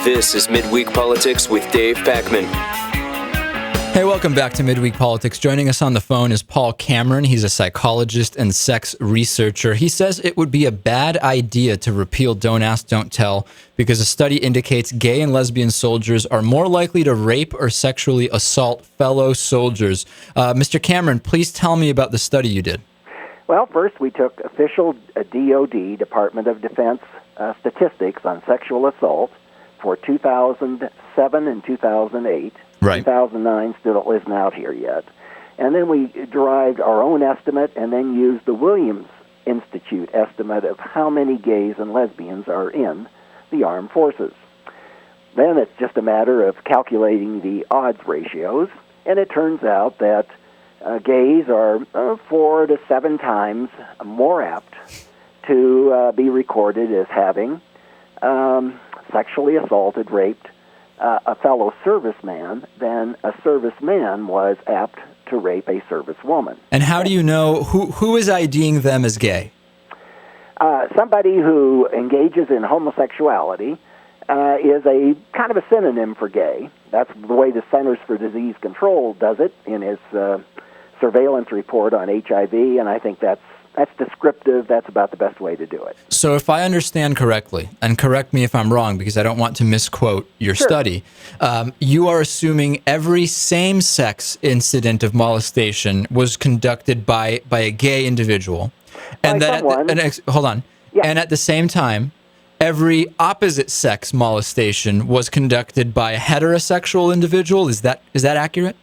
This is Midweek Politics with Dave Pakman. Hey, welcome back to Midweek Politics. Joining us on the phone is Paul Cameron. He's a psychologist and sex researcher. He says it would be a bad idea to repeal Don't Ask, Don't Tell because a study indicates gay and lesbian soldiers are more likely to rape or sexually assault fellow soldiers. Mr. Cameron, please tell me about the study you did. Well, first we took official DOD, Department of Defense, statistics on sexual assault for 2007 and 2008. Right. 2009 still isn't out here yet. And then we derived our own estimate and then used the Williams Institute estimate of how many gays and lesbians are in the armed forces. Then it's just a matter of calculating the odds ratios, and it turns out that gays are 4 to 7 times more apt to be recorded as having sexually assaulted, raped a fellow serviceman than a serviceman was apt to rape a servicewoman. And how do you know who is IDing them as gay? Somebody who engages in homosexuality is a kind of a synonym for gay. That's the way the Centers for Disease Control does it in its surveillance report on HIV, and I think that's descriptive. That's about the best way to do it. So if I understand correctly, and correct me if I'm wrong because I don't want to misquote your study, you are assuming every same-sex incident of molestation was conducted by a gay individual. And hold on. Yeah. And at the same time, every opposite-sex molestation was conducted by a heterosexual individual. Is that accurate?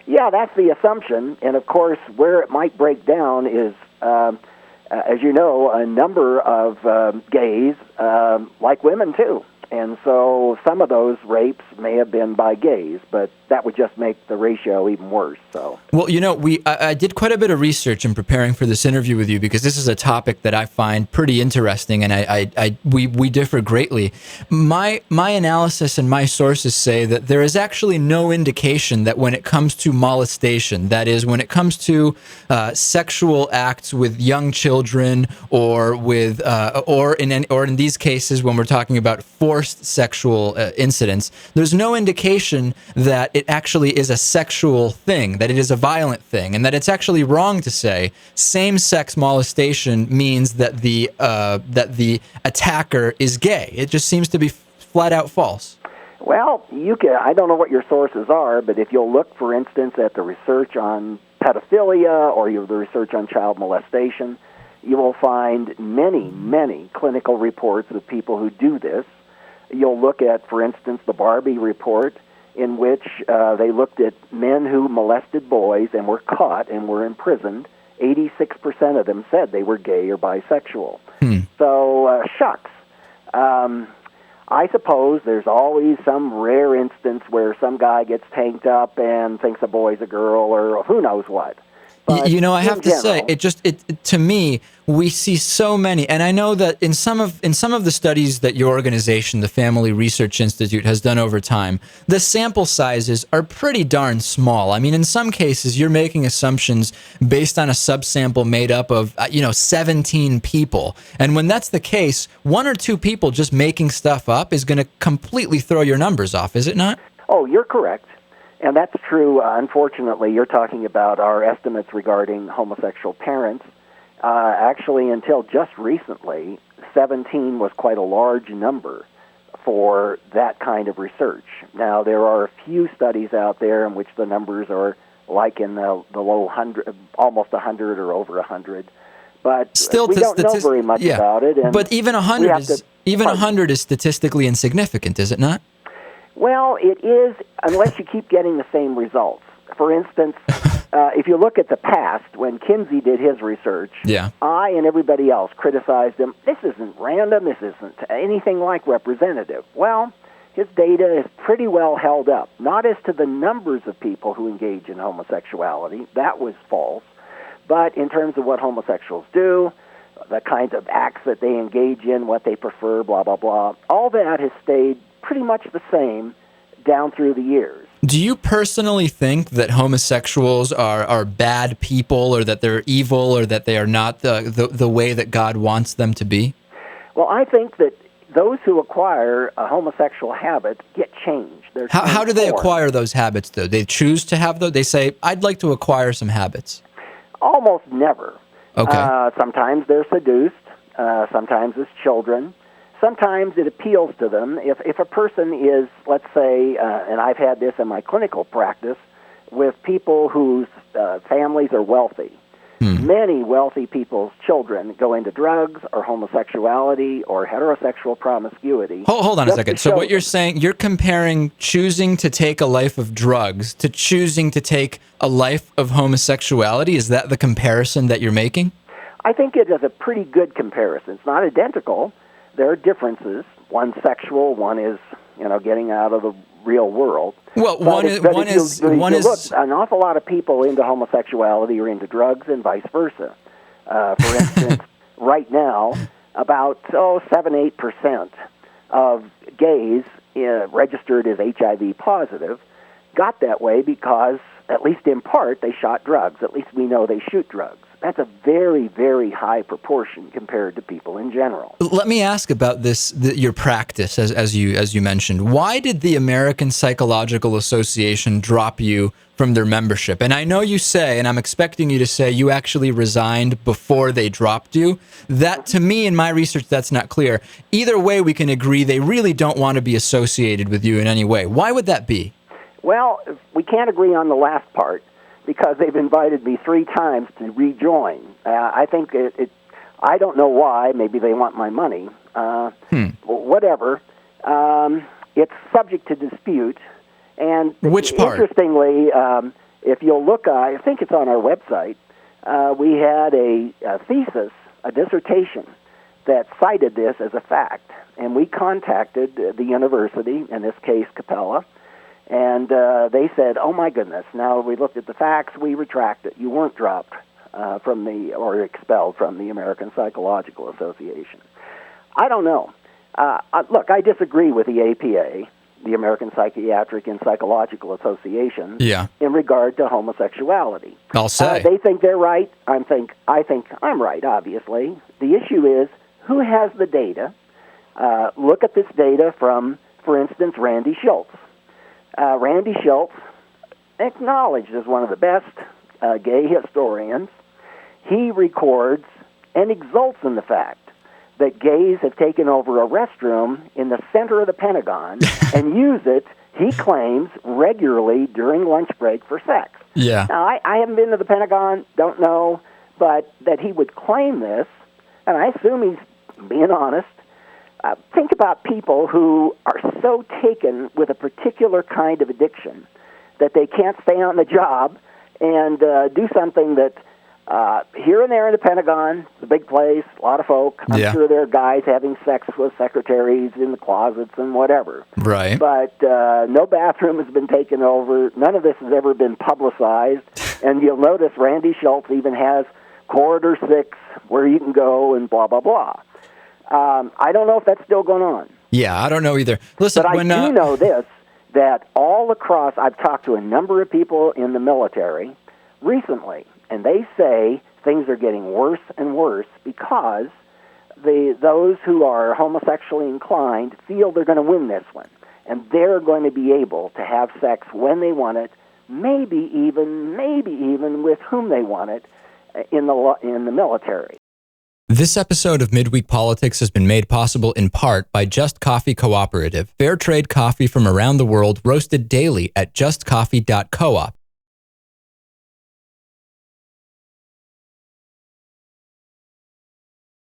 Yeah, that's the assumption. And, of course, where it might break down is as you know, a number of gays like women, too. And so some of those rapes may have been by gays, but that would just make the ratio even worse. So, well, you know, I did quite a bit of research in preparing for this interview with you because this is a topic that I find pretty interesting, and we differ greatly. My analysis and my sources say that there is actually no indication that when it comes to molestation, that is, when it comes to sexual acts with young children, or with or in these cases when we're talking about forced sexual incidents, there's no indication that it actually is a sexual thing, that it is a violent thing, and that it's actually wrong to say same-sex molestation means that the attacker is gay. It just seems to be flat out false. Well, I don't know what your sources are, but if you'll look, for instance, at the research on pedophilia or the research on child molestation, you will find many, many clinical reports of people who do this. You'll look at, for instance, the Barbie report, in which they looked at men who molested boys and were caught and were imprisoned. 86% of them said they were gay or bisexual. So, shucks. I suppose there's always some rare instance where some guy gets tanked up and thinks a boy's a girl or who knows what. But you know, I have to say, it to me, we see so many, and I know that in some of the studies that your organization, the Family Research Institute, has done over time, the sample sizes are pretty darn small. I mean, in some cases, you're making assumptions based on a subsample made up of 17 people, and when that's the case, 1 or 2 people just making stuff up is going to completely throw your numbers off, is it not? Oh, you're correct. And that's true. Unfortunately, you're talking about our estimates regarding homosexual parents. Actually, until just recently, 17 was quite a large number for that kind of research. Now, there are a few studies out there in which the numbers are like in the low 100, almost 100 or over 100. But still, we don't know very much about it. And but even 100 is statistically insignificant, is it not? Well, it is, unless you keep getting the same results. For instance, if you look at the past, when Kinsey did his research, I and everybody else criticized him. This isn't random. This isn't anything like representative. Well, his data is pretty well held up, not as to the numbers of people who engage in homosexuality. That was false. But in terms of what homosexuals do, the kinds of acts that they engage in, what they prefer, blah, blah, blah, all that has stayed pretty much the same down through the years. Do you personally think that homosexuals are bad people, or that they're evil, or that they are not the way that God wants them to be? Well, I think that those who acquire a homosexual habit get changed. They're How do they transformed. acquire those habits, though? They choose to have those? They say, I'd like to acquire some habits. Almost never. Okay. Sometimes they're seduced. Sometimes as children. Sometimes it appeals to them. If a person is, let's say, and I've had this in my clinical practice, with people whose families are wealthy. Many wealthy people's children go into drugs or homosexuality or heterosexual promiscuity. Hold on a just second. to So show what you're them. saying, you're comparing choosing to take a life of drugs to choosing to take a life of homosexuality? Is that the comparison that you're making? I think it is a pretty good comparison. It's not identical. There are differences. One's sexual, one is, getting out of the real world. Well, But one if you look, an awful lot of people into homosexuality are into drugs and vice versa. For instance, right now, about 7-8% of gays registered as HIV positive got that way because, at least in part, they shot drugs. At least we know they shoot drugs. That's a very, very high proportion compared to people in general. Let me ask about this, your practice, as you mentioned. Why did the American Psychological Association drop you from their membership? And I know you say, and I'm expecting you to say, you actually resigned before they dropped you. That, to me, in my research, that's not clear. Either way, we can agree they really don't want to be associated with you in any way. Why would that be? Well, we can't agree on the last part, because they've invited me 3 times to rejoin. I think I don't know why. Maybe they want my money. Whatever. It's subject to dispute. And Which part? Interestingly, if you'll look, I think it's on our website, we had a thesis, a dissertation, that cited this as a fact. And we contacted the university, in this case Capella, and they said, oh, my goodness, now we looked at the facts, we retract it. You weren't dropped or expelled from the American Psychological Association. I don't know. Look, I disagree with the APA, the American Psychiatric and Psychological Association, in regard to homosexuality. I'll say. They think they're right. I think I'm right, obviously. The issue is, who has the data? Look at this data from, for instance, Randy Schultz. Randy Schultz, acknowledged as one of the best gay historians, he records and exults in the fact that gays have taken over a restroom in the center of the Pentagon and use it, he claims, regularly during lunch break for sex. Yeah. Now, I haven't been to the Pentagon, don't know, but that he would claim this, and I assume he's being honest. Think about people who are so taken with a particular kind of addiction that they can't stay on the job and do something that here and there in the Pentagon, it's a big place, a lot of folk. I'm sure there are guys having sex with secretaries in the closet and whatever. Right. But no bathroom has been taken over. None of this has ever been publicized. And you'll notice Randy Schultz even has Corridor 6 where you can go and blah, blah, blah. I don't know if that's still going on. Yeah, I don't know either. Listen, but I do know this, that all across, I've talked to a number of people in the military recently, and they say things are getting worse and worse because those who are homosexually inclined feel they're going to win this one, and they're going to be able to have sex when they want it, maybe even with whom they want it in the military. This episode of Midweek Politics has been made possible in part by Just Coffee Cooperative, fair trade coffee from around the world roasted daily at justcoffee.coop.